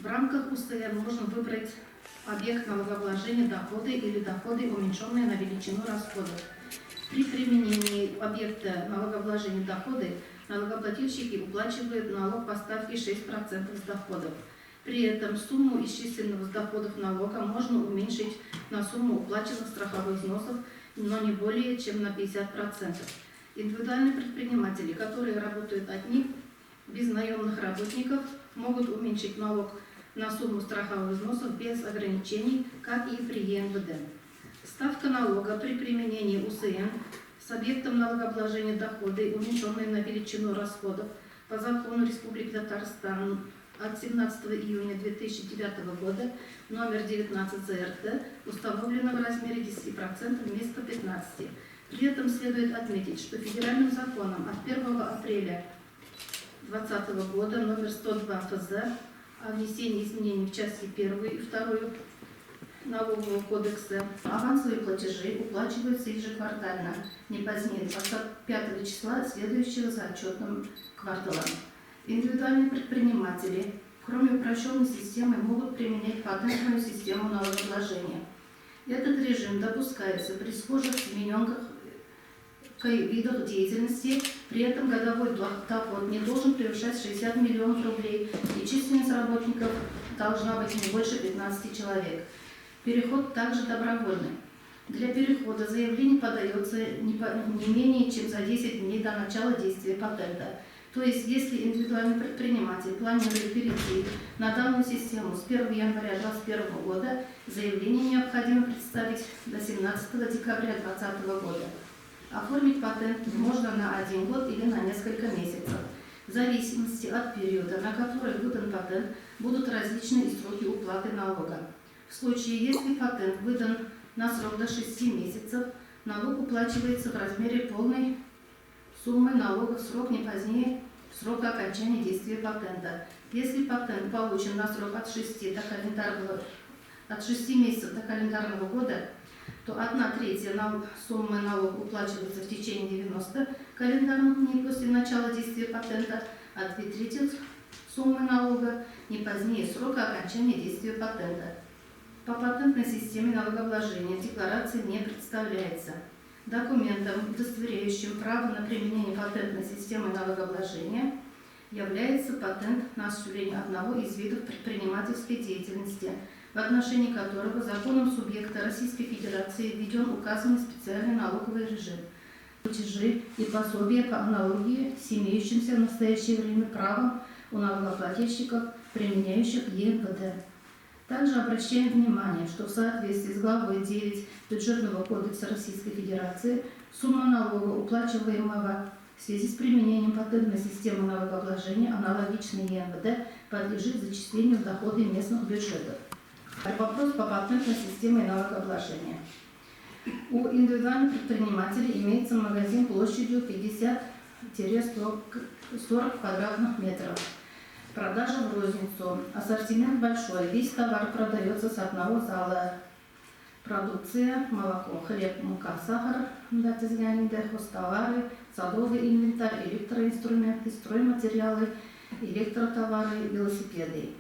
В рамках УСН можно выбрать объект налогообложения доходы или доходы, уменьшенные на величину расходов. При применении объекта налогообложения доходы налогоплательщики уплачивают налог по ставке 6% с доходов. При этом сумму исчисленного с доходов налога можно уменьшить на сумму уплаченных страховых взносов, но не более чем на 50%. Индивидуальные предприниматели, которые работают одни, без наемных работников, могут уменьшить налог на сумму страховых взносов без ограничений, как и при ЕНВД. Ставка налога при применении УСН с объектом налогообложения доходы, уменьшенные на величину расходов, по закону Республики Татарстан от 17 июня 2009 года номер 19 ЗРТ установлено в размере 10% вместо 15%. При этом следует отметить, что федеральным законом от 1 апреля 2020 года номер 102 ФЗ о внесении изменений в части 1 и 2 Налогового кодекса авансовые платежи уплачиваются ежеквартально, не позднее 25 числа, следующего за отчетным кварталом. Индивидуальные предприниматели, кроме упрощенной системы, могут применять патентную систему налогообложения. Этот режим допускается при схожих измененных видах деятельности, при этом годовой доход не должен превышать 60 миллионов рублей, и численность работников должна быть не больше 15 человек. Переход также добровольный. Для перехода заявление подается не менее чем за 10 дней до начала действия патента. То есть, если индивидуальный предприниматель планирует перейти на данную систему с 1 января 2021 года, заявление необходимо представить до 17 декабря 2020 года. Оформить патент можно на 1 год или на несколько месяцев. В зависимости от периода, на который выдан патент, будут различные сроки уплаты налога. В случае, если патент выдан на срок до 6 месяцев, налог уплачивается в размере полной суммы налога в срок не позднее срока окончания действия патента. Если патент получен на срок от 6 месяцев до календарного года, то 1/3 суммы налога уплачивается в течение 90 календарных дней после начала действия патента, а 2/3 суммы налога не позднее срока окончания действия патента. По патентной системе налогообложения декларации не представляется. Документом, удостоверяющим право на применение патентной системы налогообложения, является патент на осуществление одного из видов предпринимательской деятельности, в отношении которого законом субъекта Российской Федерации введен указанный специальный налоговый режим. Платежи и пособия по аналогии с имеющимся в настоящее время правом у налогоплательщиков, применяющих ЕНВД. Также обращаем внимание, что в соответствии с главой 9 Бюджетного кодекса Российской Федерации сумма налога, уплачиваемого в связи с применением патентной системы налогообложения, аналогичной ЕНВД, подлежит зачислению в доходы местных бюджетов. Вопрос по патентной системе налогообложения. У индивидуальных предпринимателей имеется магазин площадью 50-40 квадратных метров. Продажа в розницу. Ассортимент большой. Весь товар продается с одного зала. Продукция, молоко, хлеб, мука, сахар, хозтовары, садовый инвентарь, электроинструменты, стройматериалы, электротовары, велосипеды.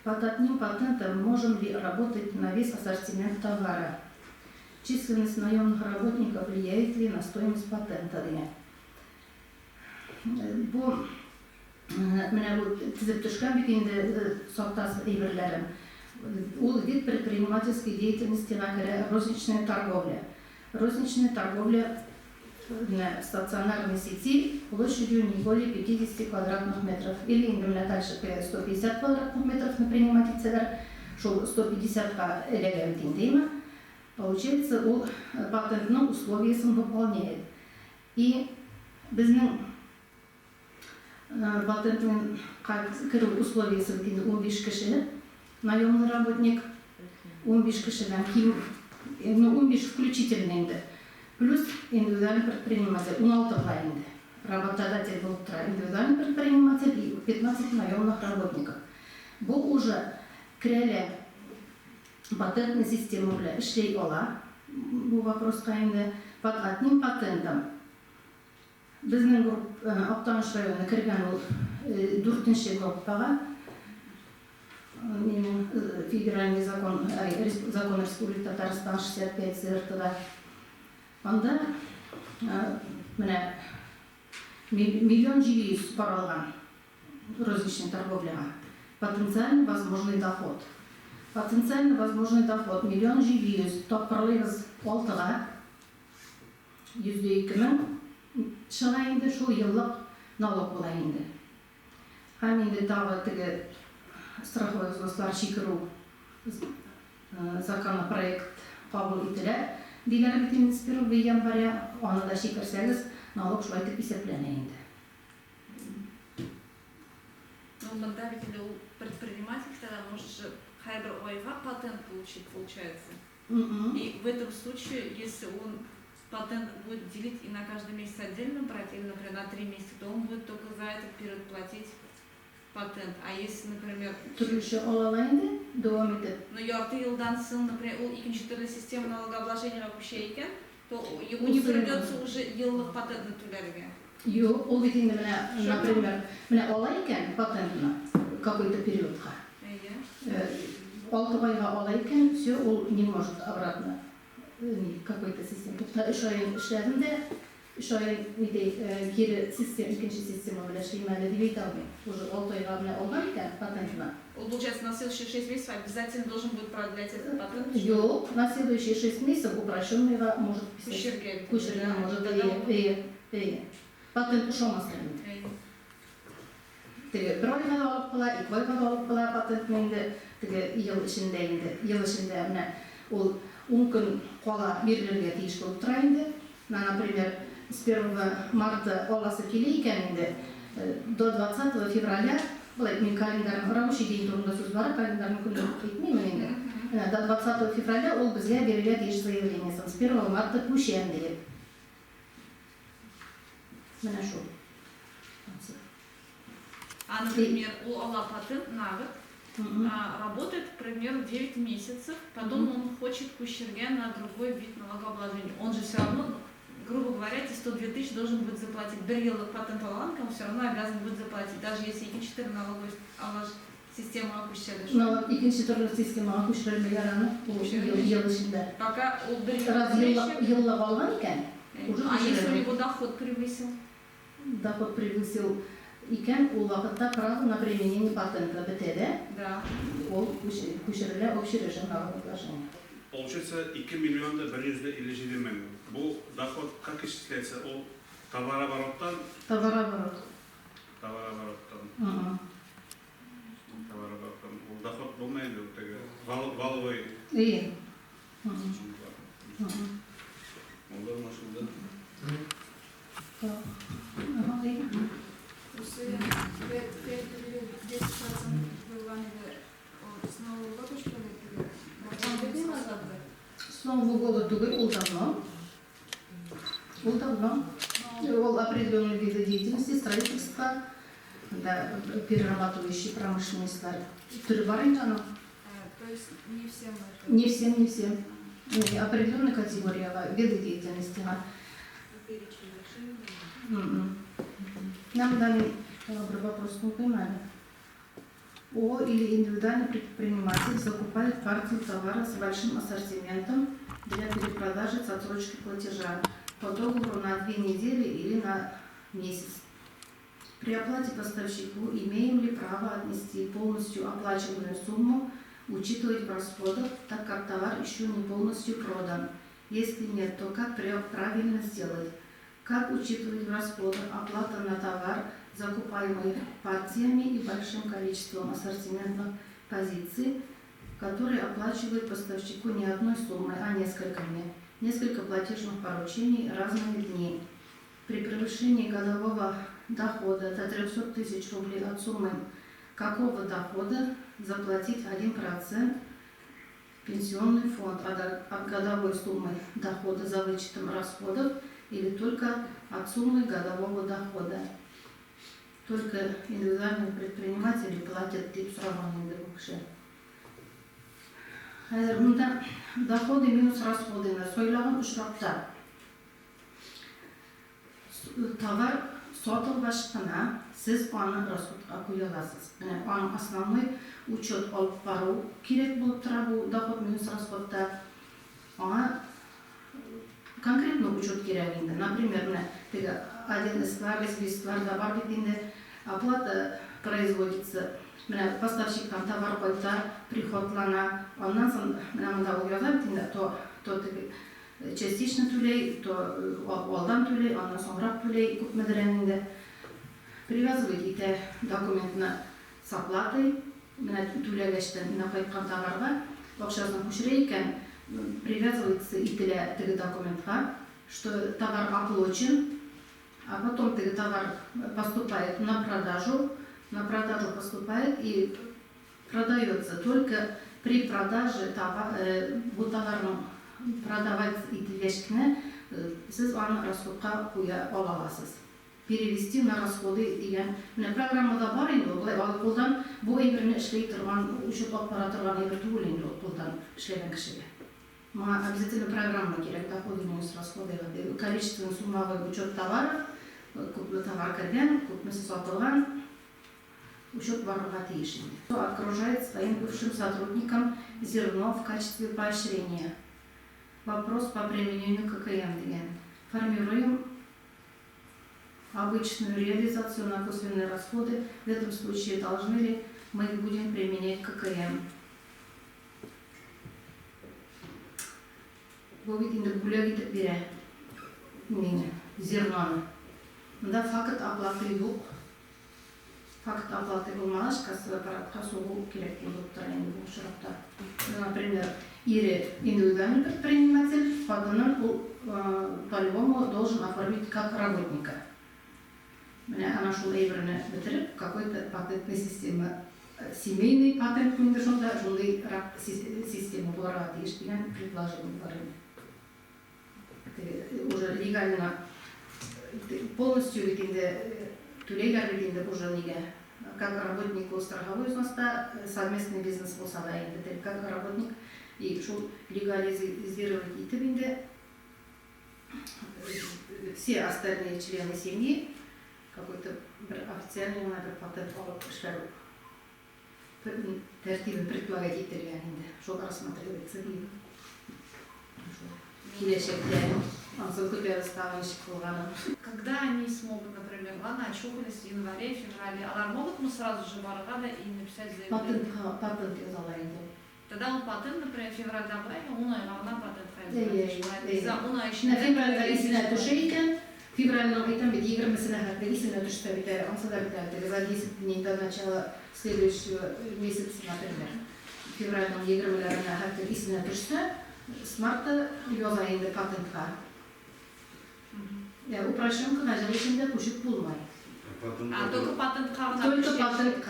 Под одним патентом можем ли работать на весь ассортимент товара? Численность наемных работников влияет ли на стоимость патента? Менә бу тизеп төшкән бит инде сактас әйберләрем. Ул вид предпринимательской деятельности на розничная торговля. Розничная торговля на стационарной сети площадью не более 50 квадратных метров. Или дальше 150 квадратных метров на приниматель, что 150 по элегантин. Получается, ул патентные условия выполняет. И безнең патентный условия 15 кеше, наемный работник 15 кешедән ким, 15 включительно, плюс индивидуальный предприниматель 16 инде. Работодатель был индивидуальный предприниматель и 15 наемных работников. Бұл уже крәле патентная система белән эшләй ала. Бу вопроска инде под одним патентом. Безнең Актаныш районы кергән ул 4-нче группага. федеральный закон Республики Татарстан 65 ЗРТда. Анда миллион 700 паралган розничная торговля. Потенциально возможный доход. Потенциально возможный доход миллион 700 топпарлыгыз алтыга %2 шыға инде шул еллык налог була инде. Һәм инде тагы теге страховой взнослар чикеру законопроект кабул ителә. Диләр бит инде с 1 января аны да чикерсәгез налог шулай итеп исәпләнә инде. Ну, тогда ведь предприниматель тогда может же хайбер ойга патент получить, получается. И в этом случае, если он патент будет делить и на каждый месяц отдельно брать, или, например, на 3 месяца, то он будет только за этот период платить патент. А если, например... Но ярты елдан сын, например, у икончатырной системы налогообложения рабочейкен, то ему не придется уже еллых патентный тулярге. Yok, o bitinde например, olayken patentini какой-то периодқа. 6 ayga olayken все, он не может обратно какой-то система. 3 ay işledim de 3 ay geri sistem, ikinci sistema bilen işlemeli değil tabi. Уже 6 ayga bilen olayken patentini. Получается, на следующие 6 месяцев обязательно должен будет продлять этот патент? Yok, на следующие 6 месяцев упрощенный может писать. Кушерга может и патент ушамастырын. Теге bir ayga da alıp kala, 2 ayga da alıp kala patentini теге ел içinde ol 10 gün kola verilirge тийиш болуп тура инде. Например, с 1 марта оласы келейкен инде до 20 февраля былай мен календарым рабочий день турында сөз бар, календарым күндөрү кетмейм инде. До 20 февраля ол бизге берилет еш заявление с 1 марта пушен деп. Менә шул. А, например, у Алла патент на год работает, к примеру, 9 месяцев, потом он хочет кущерге на другой вид налогообложения. Он же все равно, грубо говоря, эти 102 тысячи должен будет заплатить. Берилок патент он все равно обязан будет заплатить, даже если и 4 налоговой система окущерге. Но ikinci türlü sistema okuşturma yaranı bu yıl içinde. Пока у Раз yılla bağlanırken, а если у него доход превысил? Доход превысил икен, ул вакытта право на применение патента бетеде. Да. Ол күчереле общий режим налогообложения. Получается 2 миллиона 157 миллион. Бұл доход как исчисляется? Ол товарообороттан? Товарооборот. Товарообороттан. Ол доход болмайды, валовый. И. Олар машинада. С Нового года тугой ол давно. Ол определенные виды деятельности, строительства, да, перерабатывающие промышленности. Турбаринжану. То есть не всем это? Не всем. Определенная категория виды деятельности. Нам дали вопрос, не понимали. ООО или индивидуальный предприниматель закупает партию товара с большим ассортиментом для перепродажи с отсрочкой платежа по договору на 2 недели или на месяц. При оплате поставщику имеем ли право отнести полностью оплачиваемую сумму, учитывать в расходах, так как товар еще не полностью продан? Если нет, то как правильно сделать? Как учитывать в расходах оплата на товар, закупаемый партиями и большим количеством ассортиментных позиций, которые оплачивают поставщику не одной суммой, а несколькими, несколько платежных поручений разными дни. При превышении годового дохода до 300 тысяч рублей от суммы какого дохода заплатить 1% пенсионный фонд от годовой суммы дохода за вычетом расходов или только от суммы годового дохода. Только индивидуальные предприниматели платят тип сравнения вообще. Доходы минус расходы на сойлаған ұшырапта. Товар сатылғаш қана сіз оны расходқа қоя аласыз. Міне оның основной учет алып бару керек болып тұра бұл доход минус расходта. Аңа конкретно учет керек енді. Например, міне теги 1С бар, 2С бар да бар бит оплата производится. Міне поставщиктан товар қойса, приходлана, ондан соң міне мында ол жазады енді, то теги частично төлей, то олдан төлей, ондан соңырақ төлей, көп медіренінде. Привязывайте документны с оплатой, төлегештен қайтқан товарға, ақшасын көшірейкен, привязывается итілі теги документқа, что товар оплачен, а потом теги товар поступает на продажу поступает и продается только при продаже бұл товарның продавать итилешкіне сіз оны расходқа қоя аласыз. Перевести на расходы деген. Міне программада бар енді, олай алып қолдан бұл егіріне ішлей тұрған, учет алып бара тұрған егір түгіл енді қолдан ішлеген кішіге. Маған обязательно программа керек, доходы минус расходы. Количественный суммовой учет товаров, көпі товар кірген, көпмесі сатылған, учет баруға тиіс. Окружает своим бывшим сотрудникам зерно в качестве поощрения. Вопрос по применению ККМ деген. Формируем обычную реализацию на косвенные расходы. В этом случае должны ли мы будем применять ККМ? Бұл бетінде бүлек етіп бере зерноны. Мында факт оплаты жоқ. Факт оплаты болмағаш, кассовый аппаратқа соғу керек болып тұр енді бұл шырақта. Например, или индивидуальный предприниматель, поданным по-любому должен оформить как работника. Она шел эйберне бітіріп, какой-то патентный система, семейный патент мендер сонда, жондай система боларға дейіш деген предложение бар. Уже легально полностью бітінде төлейгер бітінде уже неге, как работник у страховой взноста, совместный бизнес болса да енді, как работник, и шул легализировать итіп енді все остальные члены семьи какой-то официальный патент алып шығару тәртібін предполагать етілген енді, шол рассматривается дейді. Келешекте когда они смогут, например, ладно, очухались в январе, феврале, а могут мы сразу же баргада и написать заявление? Патент yazalıydı. Тогда он патент, например, февральда брали, он равна патент Şimdi fevralda isine düşeyken, февральном этом ведь игры mesela isine düşse biter, он сюда бiter, за 10 дней до начала следующего месяца, например. Февральном игры isine düşse, с марта yazayında patentқа. Upraşım kınacalı içinde kuşuk bulmayı. А только патент Только патент